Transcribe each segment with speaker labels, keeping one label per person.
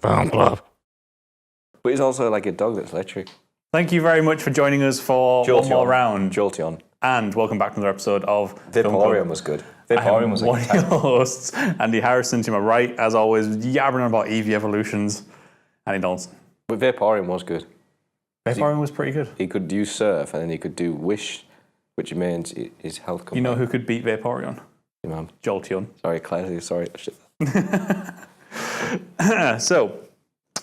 Speaker 1: But he's also like a dog that's electric.
Speaker 2: Thank you very much for joining us for one more round.
Speaker 1: Jolteon.
Speaker 2: And welcome back to another episode of
Speaker 1: Vaporeon was good. Vaporeon was
Speaker 2: one
Speaker 1: like
Speaker 2: of your hosts, Andy Harrison, to my right, as always, yabbering about EV evolutions. Andy Donaldson.
Speaker 1: But Vaporeon was good.
Speaker 2: Vaporeon was pretty good.
Speaker 1: He could do surf and then he could do wish, which means his health could.
Speaker 2: You know who could beat Vaporeon?
Speaker 1: Your mum.
Speaker 2: Jolteon.
Speaker 1: Sorry, Claire. Sorry.
Speaker 2: So,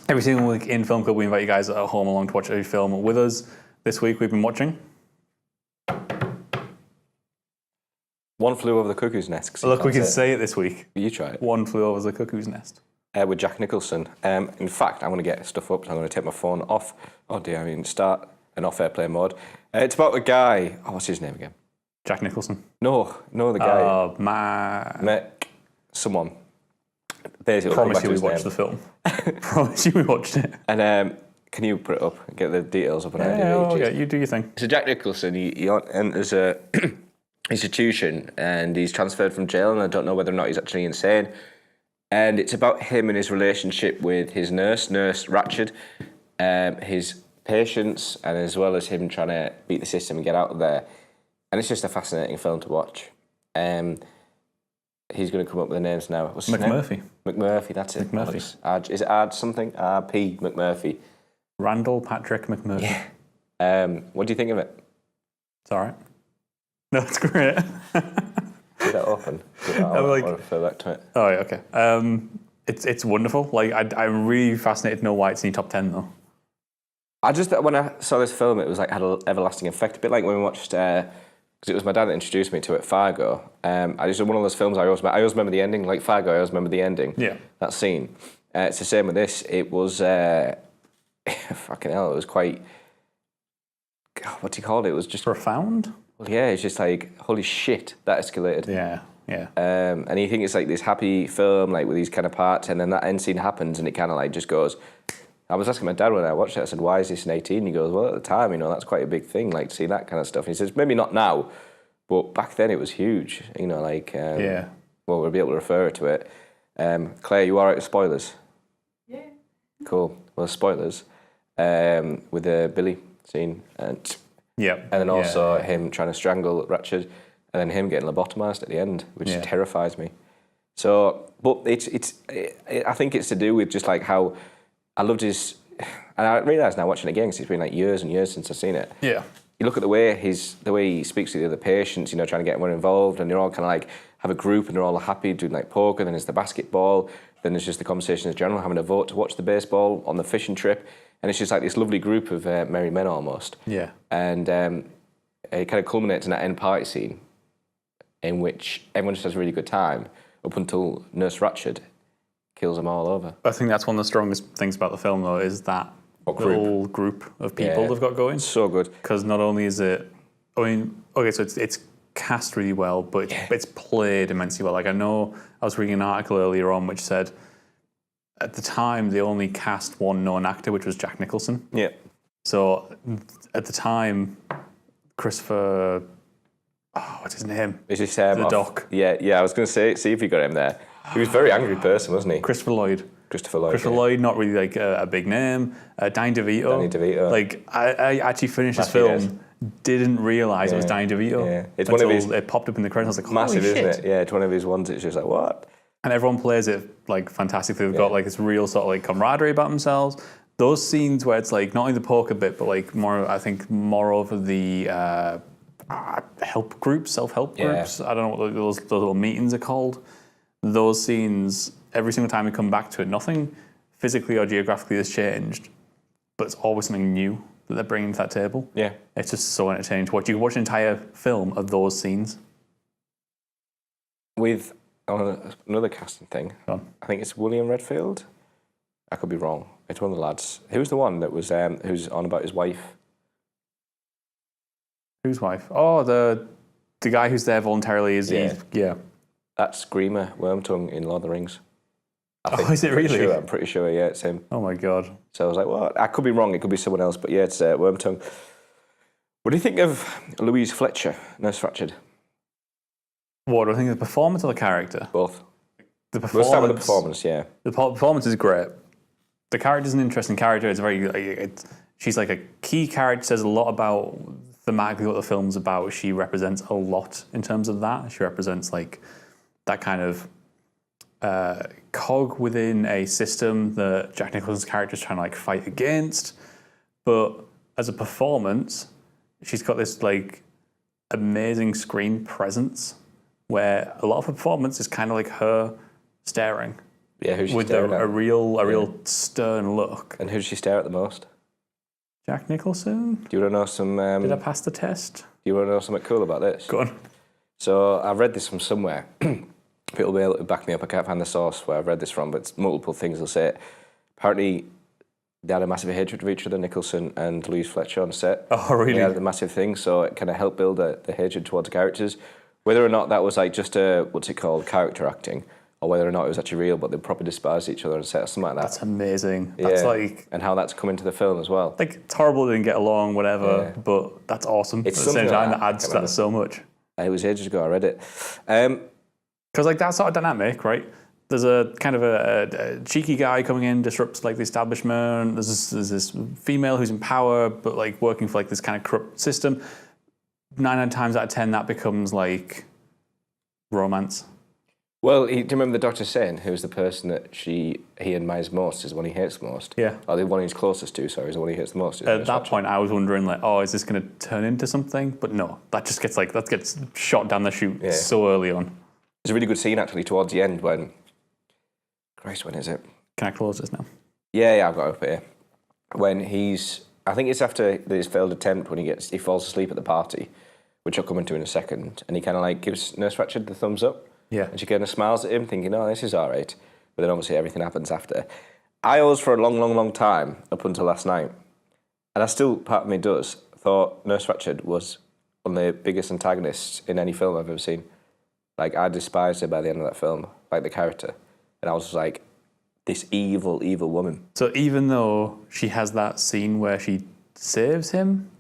Speaker 2: every single week in Film Club, we invite you guys at home along to watch a film with us. This week, we've been watching
Speaker 1: One Flew Over the Cuckoo's Nest.
Speaker 2: Look, we can say it this week.
Speaker 1: You try it.
Speaker 2: One Flew Over the Cuckoo's Nest.
Speaker 1: With Jack Nicholson. In fact, I'm going to get stuff up. I'm going to take my phone off. Oh dear, I mean, start an off airplane mode. It's about a guy. Oh, what's his name again?
Speaker 2: Jack Nicholson.
Speaker 1: No, the guy. Someone. Basically,
Speaker 2: promise you we watched the film. Promise you we watched it.
Speaker 1: And can you put it up and get the details up on
Speaker 2: IMDb? Yeah, you do your thing.
Speaker 1: So Jack Nicholson, he enters a institution and he's transferred from jail, and I don't know whether or not he's actually insane. And it's about him and his relationship with his nurse Ratched, his patients, and as well as him trying to beat the system and get out of there. And it's just a fascinating film to watch. He's going to come up with the names now. What's his
Speaker 2: McMurphy.
Speaker 1: name? McMurphy, that's it.
Speaker 2: McMurphy.
Speaker 1: Is it Ard something? R.P. McMurphy.
Speaker 2: Randall Patrick McMurphy.
Speaker 1: Yeah. What do you think of it?
Speaker 2: It's all right. No, it's great.
Speaker 1: Leave that open. I want to refer back to it.
Speaker 2: Oh, yeah, okay. It's wonderful. Like, I'm really fascinated to know why it's in your top 10, though.
Speaker 1: When I saw this film, it was like had an everlasting effect. A bit like when we watched, because it was my dad that introduced me to it, Fargo. I just one of those films I always remember the ending. Like Fargo, I always remember the ending.
Speaker 2: Yeah.
Speaker 1: That scene. It's the same with this. It was, fucking hell, it was quite, what do you call it? It was just...
Speaker 2: Profound?
Speaker 1: Well, yeah, it's just like, holy shit, that escalated.
Speaker 2: Yeah.
Speaker 1: And you think it's like this happy film, like with these kind of parts, and then that end scene happens and it kind of like just goes... I was asking my dad when I watched it, I said, why is this an 18? He goes, well, at the time, that's quite a big thing, like, to see that kind of stuff. And he says, maybe not now, but back then it was huge,
Speaker 2: yeah.
Speaker 1: Well, we'll be able to refer to it. Claire, you all right with spoilers?
Speaker 3: Yeah.
Speaker 1: Cool. Well, spoilers. With the Billy scene. And then also him trying to strangle Ratched, and then him getting lobotomized at the end, which terrifies me. So, but I think it's to do with just like how I loved his, and I realise now watching it again, because it's been like years and years since I've seen it.
Speaker 2: Yeah.
Speaker 1: You look at the way he speaks to the other patients, trying to get everyone involved, and they're all kind of like have a group, and they're all happy doing like poker. Then there's the basketball. Then there's just the conversation in general, having a vote to watch the baseball on the fishing trip, and it's just like this lovely group of merry men almost.
Speaker 2: Yeah.
Speaker 1: And it kind of culminates in that end party scene, in which everyone just has a really good time up until Nurse Ratched kills them all over.
Speaker 2: I think that's one of the strongest things about the film, though, is that little group of people they've got going.
Speaker 1: So good.
Speaker 2: Because not only is it, so it's cast really well, but it's played immensely well. Like, I know I was reading an article earlier on which said at the time they only cast one known actor, which was Jack Nicholson.
Speaker 1: Yeah.
Speaker 2: So at the time, Christopher, what's his name?
Speaker 1: Is this
Speaker 2: the Doc?
Speaker 1: Yeah. I was going to say, see if you got him there. He was a very angry person, wasn't he?
Speaker 2: Christopher Lloyd.
Speaker 1: Christopher Lloyd,
Speaker 2: Lloyd, not really like a big name. Danny DeVito. Like, I actually finished this film, didn't realise it was Danny DeVito.
Speaker 1: Yeah. It's one of his...
Speaker 2: It popped up in the credits. I was like,
Speaker 1: massive,
Speaker 2: holy shit.
Speaker 1: isn't it? Yeah, it's one of his ones. It's just like, what?
Speaker 2: And everyone plays it like fantastically. They've got like this real sort of like camaraderie about themselves. Those scenes where it's like not only the poker bit, but like more over the help groups, self-help groups. I don't know what those little meetings are called. Those scenes, every single time we come back to it, nothing physically or geographically has changed, but it's always something new that they're bringing to that table. Yeah. It's just so entertaining to watch. You can watch an entire film of those scenes.
Speaker 1: With another casting thing, I think it's William Redfield. I could be wrong. It's one of the lads. Who's the one that was who's on about his wife?
Speaker 2: Whose wife? Oh, the guy who's there voluntarily is
Speaker 1: That's Screamer Wormtongue in Lord of the Rings.
Speaker 2: Is it really?
Speaker 1: I'm pretty sure, yeah, it's him.
Speaker 2: Oh my god.
Speaker 1: So I was like, what? I could be wrong, it could be someone else, but yeah, it's Wormtongue. What do you think of Louise Fletcher, Nurse Ratched?
Speaker 2: What do I think of the performance or the character?
Speaker 1: Both.
Speaker 2: The performance.
Speaker 1: We'll start with the performance, yeah.
Speaker 2: The performance is great. the character's an interesting character. It's very she's like a key character. Says a lot about thematically what the film's about. She represents a lot in terms of that. She represents like that kind of cog within a system that Jack Nicholson's character is trying to like fight against. But as a performance, she's got this like amazing screen presence where a lot of her performance is kind of like her staring.
Speaker 1: Yeah, who's she
Speaker 2: with
Speaker 1: staring at?
Speaker 2: a real stern look.
Speaker 1: And who does she stare at the most?
Speaker 2: Jack Nicholson.
Speaker 1: Do you want to know some?
Speaker 2: Did I pass the test?
Speaker 1: Do you want to know something cool about this?
Speaker 2: Go on.
Speaker 1: So I've read this from somewhere. People will be able to back me up. I can't find the source where I've read this from, but it's multiple things will say it. Apparently, they had a massive hatred of each other, Nicholson and Louise Fletcher on set.
Speaker 2: Oh, really?
Speaker 1: They had a massive thing, so it kind of helped build the hatred towards the characters. Whether or not that was like just character acting, or whether or not it was actually real, but they probably despised each other on set or something like that.
Speaker 2: That's amazing. That's like...
Speaker 1: And how that's come into the film as well.
Speaker 2: Like, it's horrible they didn't get along, whatever, but that's awesome.
Speaker 1: It's
Speaker 2: at the same time,
Speaker 1: like
Speaker 2: that adds to that so much.
Speaker 1: It was ages ago I read it.
Speaker 2: Because like that sort of dynamic, right? There's a kind of a cheeky guy coming in, disrupts like the establishment. There's this female who's in power, but like working for like this kind of corrupt system. 9 times out of 10, that becomes like romance.
Speaker 1: Well, do you remember the doctor saying who's the person that he admires most is the one he hates most?
Speaker 2: Yeah.
Speaker 1: Or the one he's closest to, sorry, is the one he hates the most.
Speaker 2: At that point, I was wondering, like, oh, is this going to turn into something? But no, that just gets shot down the chute so early on.
Speaker 1: There's a really good scene, actually, towards the end when... Christ, when is it?
Speaker 2: Can I close this now?
Speaker 1: Yeah, I've got it up here. When I think it's after his failed attempt when he falls asleep at the party, which I'll come into in a second, and he kind of like gives Nurse Ratched the thumbs up.
Speaker 2: Yeah.
Speaker 1: And she kind of smiles at him, thinking, oh, this is all right. But then obviously everything happens after. I always, for a long, long, long time, up until last night, and I still, part of me does, thought Nurse Ratched was one of the biggest antagonists in any film I've ever seen. Like, I despised her by the end of that film, like the character. And I was just like, this evil, evil woman.
Speaker 2: So even though she has that scene where she saves him,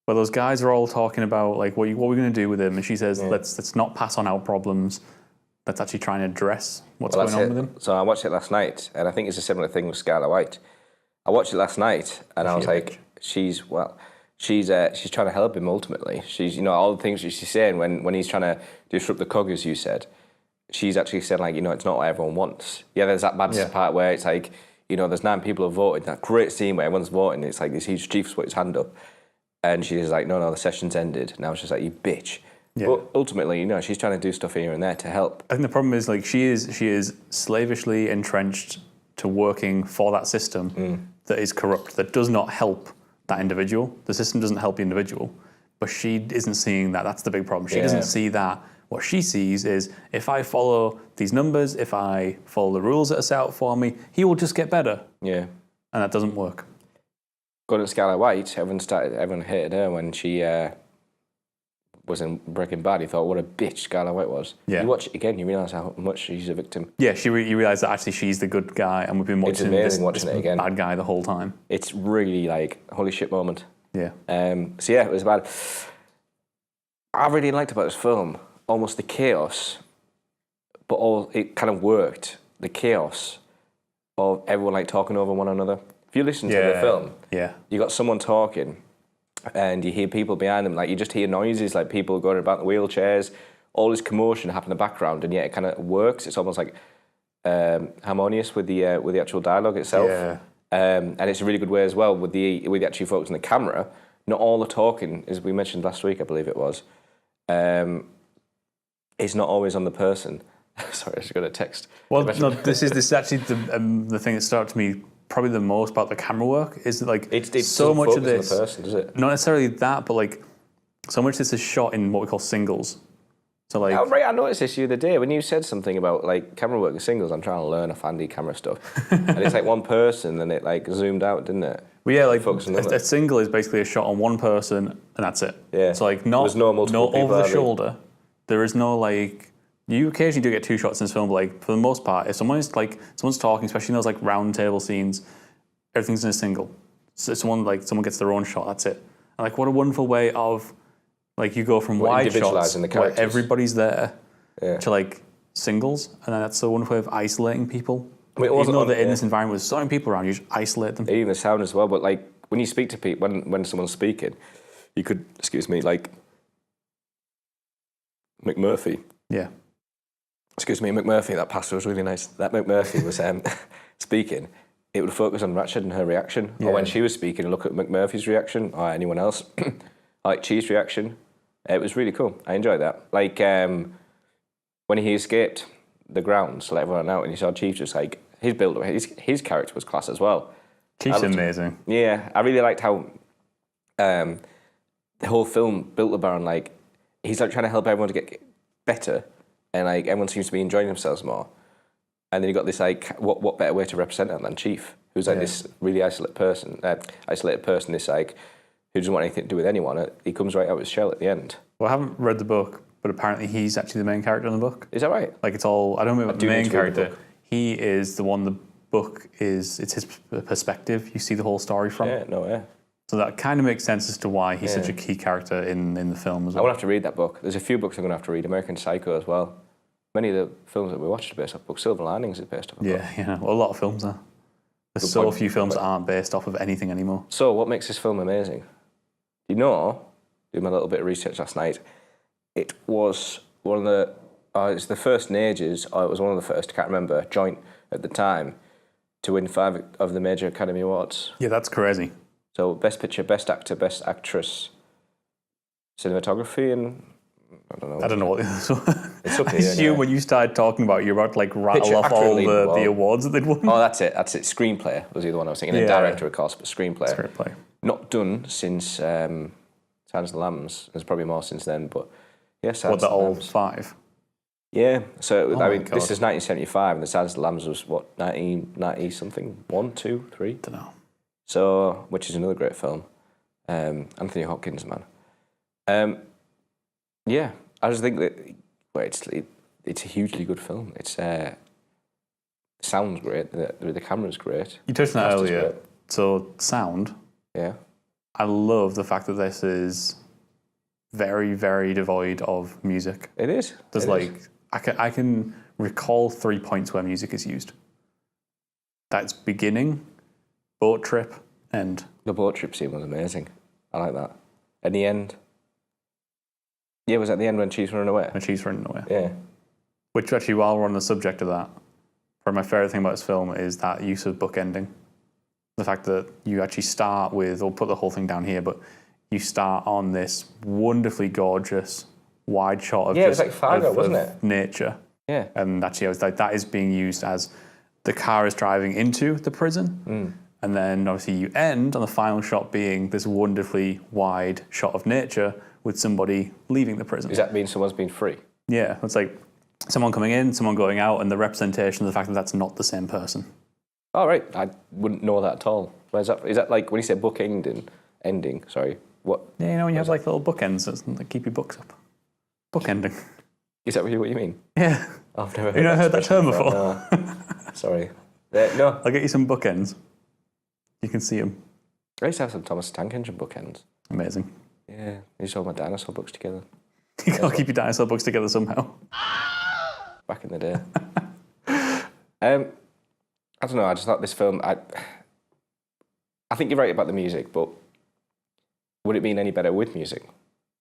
Speaker 2: where those guys are all talking about, like, what are we going to do with him? And she says, let's not pass on our problems. Let's actually try and address what's going on with him.
Speaker 1: So I watched it last night, and I think it's a similar thing with Scarlet White. I watched it last night, and I was like, she's trying to help him ultimately. She's, all the things that she's saying when he's trying to disrupt the cog, as you said. She's actually said, like, it's not what everyone wants. Yeah, there's that bad part where it's like, there's 9 people who voted. That great scene where everyone's voting. It's like this huge chief put his hand up. And she's like, no, the session's ended. And I was just like, you bitch. Yeah. But ultimately, she's trying to do stuff here and there to help.
Speaker 2: I think the problem is, like, she is slavishly entrenched to working for that system that is corrupt, that does not help that individual. The system doesn't help the individual. But she isn't seeing that. That's the big problem. She doesn't see that. What she sees is, if I follow these numbers, if I follow the rules that are set out for me, he will just get better.
Speaker 1: Yeah.
Speaker 2: And that doesn't work.
Speaker 1: Going to Scarlet White, everyone hated her when she was in Breaking Bad. You thought, what a bitch Scarlet White was. Yeah. You watch it again, you realise how much she's a victim.
Speaker 2: Yeah, you realise that actually she's the good guy, and we've been watching this bad guy the whole time.
Speaker 1: It's really like, holy shit moment.
Speaker 2: Yeah.
Speaker 1: So yeah, it was bad. I really liked about this film, almost the chaos, but it kind of worked. The chaos of everyone like talking over one another. If you listen to the film, you got someone talking, and you hear people behind them. Like, you just hear noises, like people going about the wheelchairs, all this commotion happening in the background, and yet it kind of works. It's almost like harmonious with the actual dialogue itself.
Speaker 2: Yeah.
Speaker 1: And it's a really good way as well with the actual focus on the camera. Not all the talking, as we mentioned last week, I believe it was. It's not always on the person. Sorry, I just got a text.
Speaker 2: Well, no, this is actually the thing that stood out to me probably the most about the camera work is like
Speaker 1: it's
Speaker 2: so much of this.
Speaker 1: On the person, does it?
Speaker 2: Not necessarily that, but like so much of this is shot in what we call singles. So like,
Speaker 1: I noticed this the other day when you said something about like camera work and singles. I'm trying to learn off handy camera stuff, and it's like one person, and it like zoomed out, didn't it?
Speaker 2: Well, yeah, like a single is basically a shot on one person, and that's it.
Speaker 1: Yeah.
Speaker 2: So like not over the shoulder. There is no like. You occasionally do get 2 shots in this film, but like for the most part, if someone's talking, especially in those like round table scenes, everything's in a single. So someone gets their own shot. That's it. And like, what a wonderful way of like you go from wide shots where everybody's there to like singles, and then that's a wonderful way of isolating people
Speaker 1: I mean,
Speaker 2: even though they're in this environment with so many people around, you just isolate them.
Speaker 1: Even the sound as well, but like when you speak to people, when someone's speaking, you could, like McMurphy.
Speaker 2: Yeah.
Speaker 1: McMurphy, that pastor was really nice. That McMurphy was speaking, it would focus on Ratched and her reaction. Or when she was speaking, and look at McMurphy's reaction, or anyone else, like Chee's reaction. It was really cool. I enjoyed that. Like when he escaped the grounds to let everyone out, and you saw Chief just like, his build, his character was class as well.
Speaker 2: Chief's amazing.
Speaker 1: Yeah, I really liked how the whole film built around like, he's like trying to help everyone to get better, and like everyone seems to be enjoying themselves more. And then you got this like, what better way to represent it than Chief, who's like this really isolated person. This like who doesn't want anything to do with anyone. He comes right out of his shell at the end.
Speaker 2: Well, I haven't read the book, but apparently he's actually the main character in the book.
Speaker 1: Is that right?
Speaker 2: Like it's all, I don't remember the main character. He is the one the book is, it's his perspective. You see the whole story from.
Speaker 1: Yeah, no, yeah.
Speaker 2: So that kind of makes sense as to why he's such a key character in the film as well.
Speaker 1: I want to have to read that book. There's a few books I'm going to have to read. American Psycho as well. Many of the films that we watched are based off books. Silver Linings is based off a book.
Speaker 2: Yeah. Well, a lot of films are. There's so few films that aren't based off of anything anymore.
Speaker 1: So what makes this film amazing? You know, doing my little bit of research last night, it was one of the, it's the first in ages, or it was one of the first, I can't remember, joint at the time, to win 5 of the major Academy Awards.
Speaker 2: Yeah, that's crazy.
Speaker 1: So Best Picture, Best Actor, Best Actress, Cinematography, and
Speaker 2: I don't know what the others were.
Speaker 1: It's okay.
Speaker 2: I assume when you started talking about it, you're about to like rattle off all the awards that they'd won.
Speaker 1: Oh, that's it. Screenplay was the other one I was thinking. And director, of course, but screenplay. Not done since Silence of the Lambs. There's probably more since then, but yes.
Speaker 2: What, the old 5?
Speaker 1: Yeah. So this is 1975, and the Silence of the Lambs was what, 1990 something? 1, 2, 3?
Speaker 2: Don't know.
Speaker 1: So, which is another great film. Anthony Hopkins, man. Yeah, I just think that it's a hugely good film. It's sounds great. The camera's great.
Speaker 2: You touched on that earlier. Great. So sound.
Speaker 1: Yeah.
Speaker 2: I love the fact that this is very, very devoid of music.
Speaker 1: It is.
Speaker 2: There's I can recall 3 points where music is used. That's beginning, boat trip, end.
Speaker 1: The boat trip scene was amazing. I like that. At the end. Yeah, was at the end when she's running away?
Speaker 2: When she's running away.
Speaker 1: Yeah.
Speaker 2: Which actually, while we're on the subject of that, probably my favourite thing about this film is that use of bookending. The fact that you actually start with, I'll put the whole thing down here, but you start on this wonderfully gorgeous wide shot of
Speaker 1: it was like Fargo, wasn't it?
Speaker 2: Nature.
Speaker 1: Yeah.
Speaker 2: And actually, I was like, that is being used as the car is driving into the prison. And then obviously you end on the final shot being this wonderfully wide shot of nature with somebody leaving the prison.
Speaker 1: Does that mean someone's been free?
Speaker 2: Yeah, it's like someone coming in, someone going out, and the representation of the fact that that's not the same person.
Speaker 1: Oh, right. I wouldn't know that at all. Is that like when you say book ending, sorry, what?
Speaker 2: Yeah, you know, when you have like little bookends that keep your books up. Bookending.
Speaker 1: Is that really what you mean?
Speaker 2: Yeah.
Speaker 1: I've never
Speaker 2: heard that term before.
Speaker 1: No. Sorry. No.
Speaker 2: I'll get you some bookends. You can see them.
Speaker 1: I used to have some Thomas the Tank Engine bookends.
Speaker 2: Amazing.
Speaker 1: Yeah, I used to hold my dinosaur books together.
Speaker 2: You gotta keep your dinosaur books together somehow.
Speaker 1: Back in the day. I don't know, I just thought this film, I think you're right about the music, but would it been any better with music?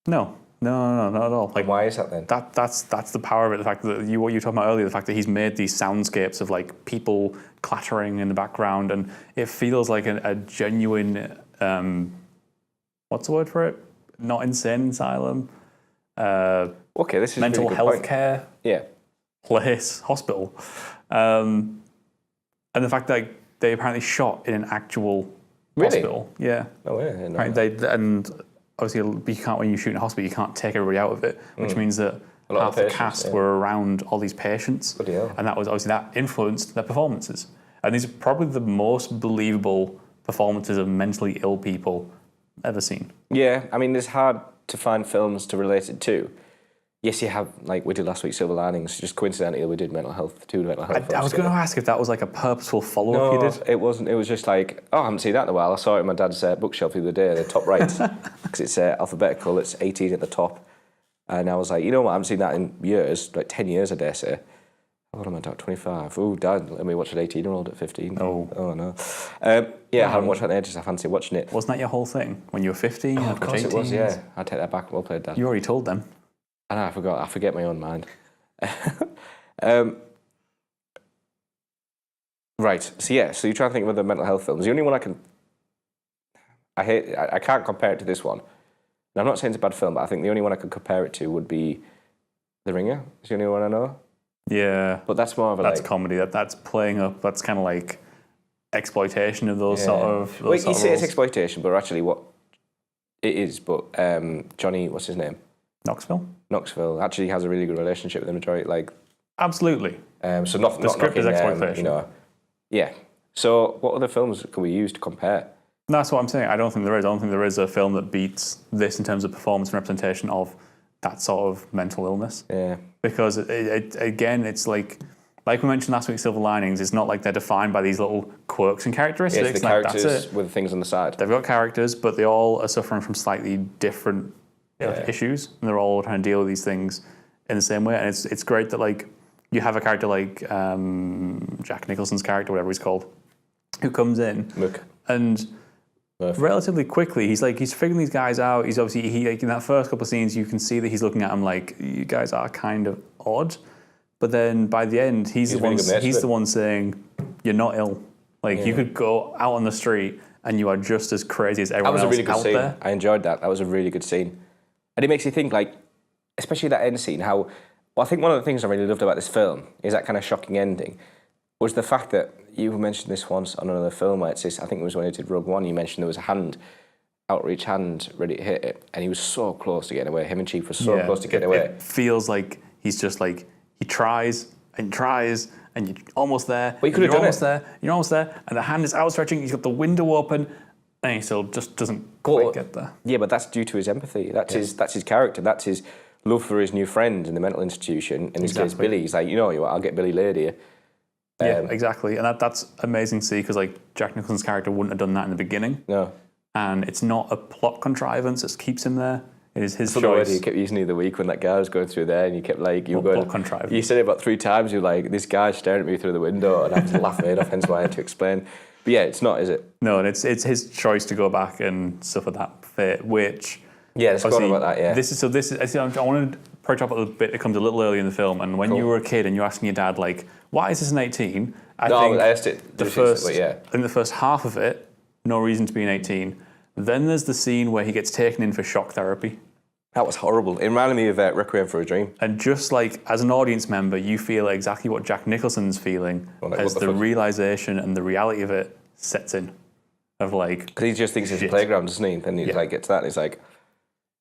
Speaker 2: No, not at all.
Speaker 1: Like, why is that then?
Speaker 2: That's the power of it. The fact that what you were talking about earlier, the fact that he's made these soundscapes of like people clattering in the background, and it feels like a genuine, what's the word for it? Not insane asylum.
Speaker 1: Okay, this is
Speaker 2: mental
Speaker 1: really
Speaker 2: health care.
Speaker 1: Yeah.
Speaker 2: Place, hospital, and the fact that they apparently shot in an actual hospital. Yeah.
Speaker 1: Oh yeah.
Speaker 2: Right. And obviously, you can't, when you shoot in a hospital, you can't take everybody out of it, which means that half the cast were around all these patients, and that was obviously that influenced their performances. And these are probably the most believable performances of mentally ill people ever seen.
Speaker 1: Yeah, I mean, it's hard to find films to relate it to. Yes, you have, like we did last week, Silver Linings. Just coincidentally, we did mental health. I was
Speaker 2: going to ask if that was like a purposeful follow-up you did.
Speaker 1: It wasn't. It was just like, I haven't seen that in a while. I saw it in my dad's bookshelf the other day, the top right, because it's alphabetical. It's 18 at the top. And I was like, you know what, I haven't seen that in years, like 10 years, I dare say. What am I at? 25. Oh, Dad, let me watch an 18-year-old at 15.
Speaker 2: Oh.
Speaker 1: Oh, no. I haven't watched that in ages. I fancy watching it.
Speaker 2: Wasn't that your whole thing? When you were 15?
Speaker 1: Oh, of course
Speaker 2: 18s?
Speaker 1: it was, yeah. I take that back. Well played, Dad.
Speaker 2: You already told them.
Speaker 1: I know, I forgot. I forget my own mind. Right. So you try to think of other mental health films. The only one I can't compare it to this one. And I'm not saying it's a bad film, but I think the only one I could compare it to would be The Ringer. It's the only one I know.
Speaker 2: Yeah.
Speaker 1: But that's more of a
Speaker 2: That's comedy. That's playing up. That's kind of like exploitation of those sort of.
Speaker 1: Well, you say it's exploitation, but actually what it is. But Johnny, what's his name? Knoxville actually has a really good relationship with the majority. Like,
Speaker 2: absolutely.
Speaker 1: So not
Speaker 2: the script is exploitation.
Speaker 1: Yeah. So what other films can we use to compare?
Speaker 2: That's what I'm saying. I don't think there is. I don't think there is a film that beats this in terms of performance and representation of that sort of mental illness.
Speaker 1: Yeah.
Speaker 2: Because again, it's like we mentioned last week, Silver Linings. It's not like they're defined by these little quirks and characteristics.
Speaker 1: It's the characters that's it. With things on the side.
Speaker 2: They've got characters, but they all are suffering from slightly different issues, and they're all trying to deal with these things in the same way. And it's great that like you have a character like Jack Nicholson's character, whatever he's called, who comes in and relatively quickly he's figuring these guys out. He's obviously like in that first couple of scenes you can see that he's looking at them like, you guys are kind of odd, but then by the end he's the one saying, you're not ill. Like you could go out on the street and you are just as crazy as everyone else out there. That was a really good
Speaker 1: scene. I enjoyed that. That was a really good scene. And it makes you think, like, especially that end scene, how... Well, I think one of the things I really loved about this film is that kind of shocking ending, was the fact that you mentioned this once on another film where it's this, I think it was when you did Rogue One, you mentioned there was a outreach hand ready to hit it, and he was so close to getting away. Him and Chief were so close to getting away.
Speaker 2: It feels like he's just like, he tries, and you're almost there.
Speaker 1: Well, you could have done it.
Speaker 2: You're almost there, and the hand is outstretching, he's got the window open, and he still just doesn't quite get there.
Speaker 1: Yeah, but that's due to his empathy. That's his character. That's his love for his new friend in the mental institution. In this case, Billy. He's like, you know what, I'll get Billy laid here.
Speaker 2: Yeah, exactly. And that's amazing to see, because like Jack Nicholson's character wouldn't have done that in the beginning.
Speaker 1: No.
Speaker 2: And it's not a plot contrivance that keeps him there. It is his choice.
Speaker 1: You kept using the other week when that guy was going through there, and you kept like,
Speaker 2: plot contrivance.
Speaker 1: You said it about 3 times. You're like, this guy's staring at me through the window, and I have to laugh it off. Hence why I had to explain. But yeah, it's not, is it?
Speaker 2: No, and it's his choice to go back and suffer that fate, which...
Speaker 1: Yeah, let's go on about that, yeah.
Speaker 2: I wanted to approach up a bit. It comes a little early in the film, and when you were a kid and you're asking your dad, like, why is this an 18? I
Speaker 1: asked it.
Speaker 2: In the first half of it, no reason to be an 18. Then there's the scene where he gets taken in for shock therapy.
Speaker 1: That was horrible. It reminded me of Requiem for a Dream.
Speaker 2: And just like, as an audience member, you feel exactly what Jack Nicholson's feeling as the realisation and the reality of it sets in. Of like...
Speaker 1: Because he just thinks it's a playground, doesn't he? Then he like gets that and he's like...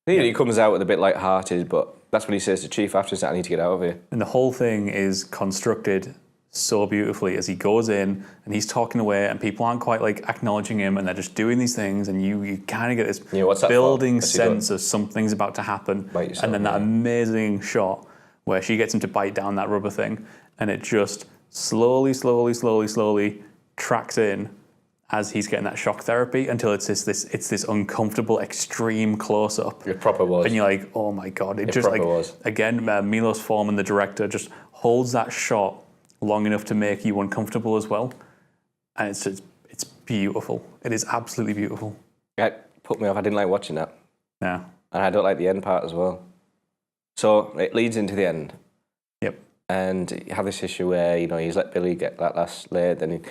Speaker 1: He comes out with a bit light-hearted, but that's what he says to Chief after, I need to get out of here.
Speaker 2: And the whole thing is constructed so beautifully as he goes in and he's talking away and people aren't quite like acknowledging him and they're just doing these things, and you kind of get this building sense of something's about to happen. And then that amazing shot where she gets him to bite down that rubber thing, and it just slowly tracks in as he's getting that shock therapy until it's this uncomfortable extreme close up.
Speaker 1: It proper was.
Speaker 2: And you're like, oh my God. It just like was. Again, Milos Forman, the director, just holds that shot long enough to make you uncomfortable as well. And it's beautiful. It is absolutely beautiful.
Speaker 1: It put me off. I didn't like watching that.
Speaker 2: Yeah.
Speaker 1: And I don't like the end part as well. So it leads into the end.
Speaker 2: Yep.
Speaker 1: And you have this issue where, he's let Billy get that last laid, then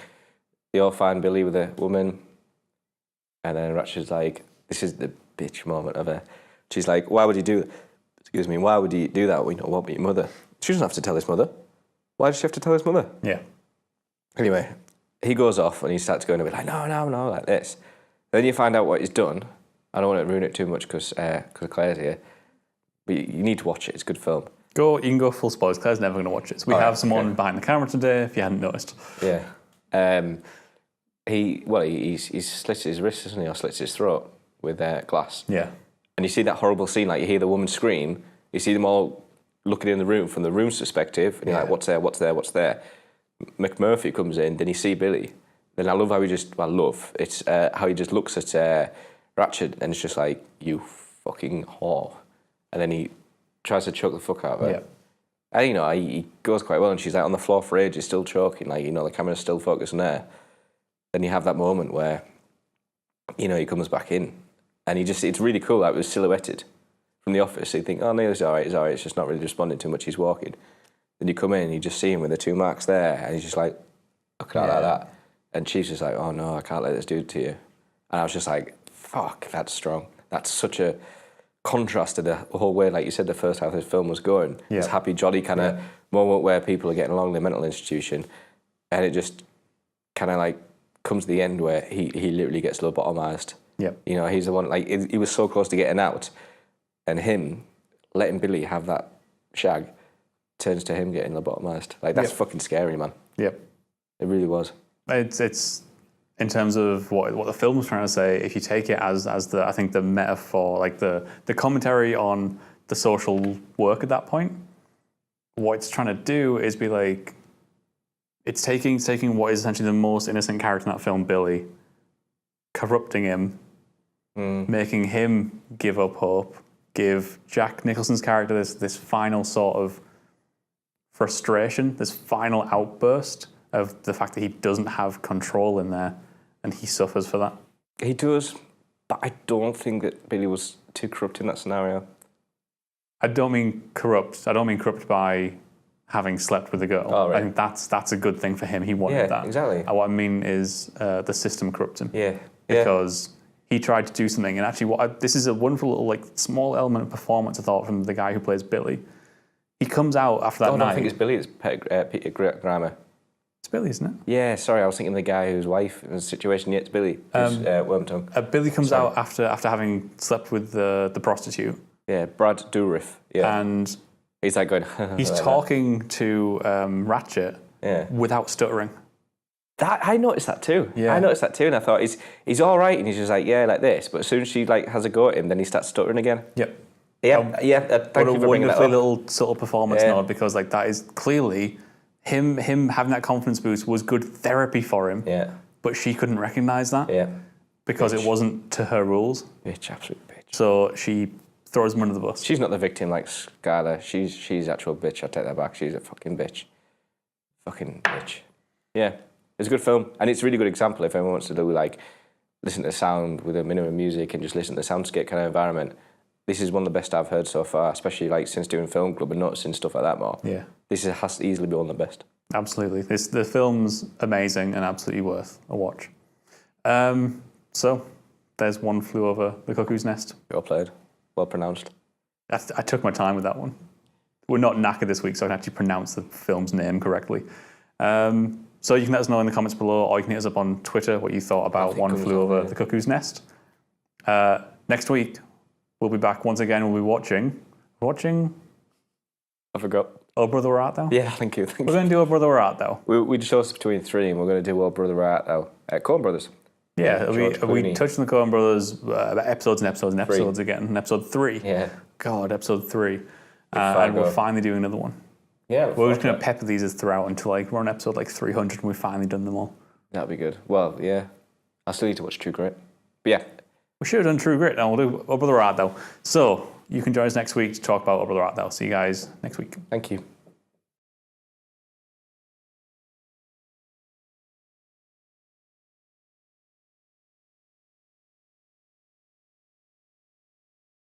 Speaker 1: they all find Billy with a woman, and then Ratched's like, this is the bitch moment of her. She's like, why would he do that? What about your mother? She doesn't have to tell his mother. Why does she have to tell his mother?
Speaker 2: Yeah.
Speaker 1: Anyway, he goes off and he starts going a bit like, no, like this. Then you find out what he's done. I don't want to ruin it too much because Claire's here, but you need to watch it. It's a good film.
Speaker 2: You can go full spoilers. Claire's never going to watch it. So we have someone behind the camera today, if you hadn't noticed.
Speaker 1: Yeah. He slits his wrist, doesn't he, or slits his throat with glass.
Speaker 2: Yeah.
Speaker 1: And you see that horrible scene, like you hear the woman scream, you see them all looking in the room from the room's perspective, and you're like, what's there? McMurphy comes in, then you see Billy. Then I love how it's how he just looks at Ratched, and it's just like, you fucking whore. And then he tries to choke the fuck out of her. And, he goes quite well, and she's like on the floor for ages, still choking, like, the camera's still focused on her. Then you have that moment where, he comes back in, and it's really cool. Like, it was silhouetted from the office. So you think, oh, no, he's all right, it's just not really responding too much, he's walking. Then you come in and you just see him with the 2 marks there, and he's just like, looking at like that. And she's just like, oh no, I can't let this do it to you. And I was just like, fuck, that's strong. That's such a contrast to the whole way, like you said, the first half of the film was going. Yeah. This happy, jolly kind of moment where people are getting along in the mental institution. And it just kind of like comes to the end where he literally gets lobotomized. Yep. He's the one, like, he was so close to getting out. And him letting Billy have that shag turns to him getting lobotomized. Like, that's fucking scary, man. Yep. It really was.
Speaker 2: It's in terms of what the film was trying to say, if you take it as I think the metaphor, like the commentary on the social work at that point, what it's trying to do is be like, it's taking what is essentially the most innocent character in that film, Billy, corrupting him, making him give up hope, give Jack Nicholson's character this final sort of frustration, this final outburst of the fact that he doesn't have control in there, and he suffers for that.
Speaker 1: He does, but I don't think that Billy was too corrupt in that scenario.
Speaker 2: I don't mean corrupt. I don't mean corrupt by having slept with a girl. Oh, right. I think that's a good thing for him. He wanted that.
Speaker 1: Exactly.
Speaker 2: What I mean is the system corrupts him.
Speaker 1: Yeah.
Speaker 2: Because he tried to do something, and actually, this is a wonderful little, like, small element of performance, I thought, from the guy who plays Billy. He comes out after that night.
Speaker 1: I think it's Billy. It's Peter Grammer.
Speaker 2: It's Billy, isn't it?
Speaker 1: Yeah, sorry, I was thinking of the guy whose wife in the situation. Yeah, it's Billy. Wormtongue.
Speaker 2: Billy comes out after having slept with the prostitute.
Speaker 1: Yeah, Brad Dourif. Yeah,
Speaker 2: and
Speaker 1: he's like going.
Speaker 2: He's like talking to Ratched without stuttering.
Speaker 1: I noticed that too.
Speaker 2: Yeah.
Speaker 1: I noticed that too, and I thought he's all right, and he's just like like this. But as soon as she like has a go at him, then he starts stuttering again.
Speaker 2: Yep.
Speaker 1: Yeah, thank you for bringing that up.
Speaker 2: What a wonderful little subtle performance nod, because like that is clearly him having that confidence boost was good therapy for him.
Speaker 1: Yeah.
Speaker 2: But she couldn't recognise that.
Speaker 1: Yeah.
Speaker 2: Because it wasn't to her rules.
Speaker 1: Bitch, absolute bitch.
Speaker 2: So she throws him under the bus.
Speaker 1: She's not the victim like Skylar. She's actual bitch. I take that back. She's a fucking bitch. Fucking bitch. Yeah. It's a good film, and it's a really good example if anyone wants to do like listen to sound with a minimum music and just listen to the soundscape kind of environment. This is one of the best I've heard so far, especially like since doing film club and noticing stuff like that more.
Speaker 2: Yeah,
Speaker 1: has to easily be one of the best.
Speaker 2: Absolutely, the film's amazing and absolutely worth a watch. So there's One Flew Over the Cuckoo's Nest.
Speaker 1: Well played, well pronounced.
Speaker 2: I took my time with that one. We're not knackered this week, so I can actually pronounce the film's name correctly. So you can let us know in the comments below, or you can hit us up on Twitter what you thought about One Flew Over the Cuckoo's Nest. Next week, we'll be back once again. We'll be watching...
Speaker 1: I forgot.
Speaker 2: Oh Brother Where Art Thou?
Speaker 1: Yeah, thank you.
Speaker 2: We're going to do Oh Brother Where Art Thou.
Speaker 1: We chose between 3, and we're going to do Oh Brother Where Art Thou. Coen Brothers.
Speaker 2: Yeah, we touched on the Coen Brothers episodes and episodes and episodes again. And episode 3.
Speaker 1: Yeah.
Speaker 2: God, episode 3. And we're finally doing another one.
Speaker 1: Yeah,
Speaker 2: we're just going to pepper these throughout until like we're on episode like 300 and we've finally done them all.
Speaker 1: That'd be good. Well, yeah. I still need to watch True Grit. But yeah.
Speaker 2: We should have done True Grit. Now we'll do Oh Brother Where Art Thou. So you can join us next week to talk about Oh Brother Where Art Thou. See you guys next week.
Speaker 1: Thank you.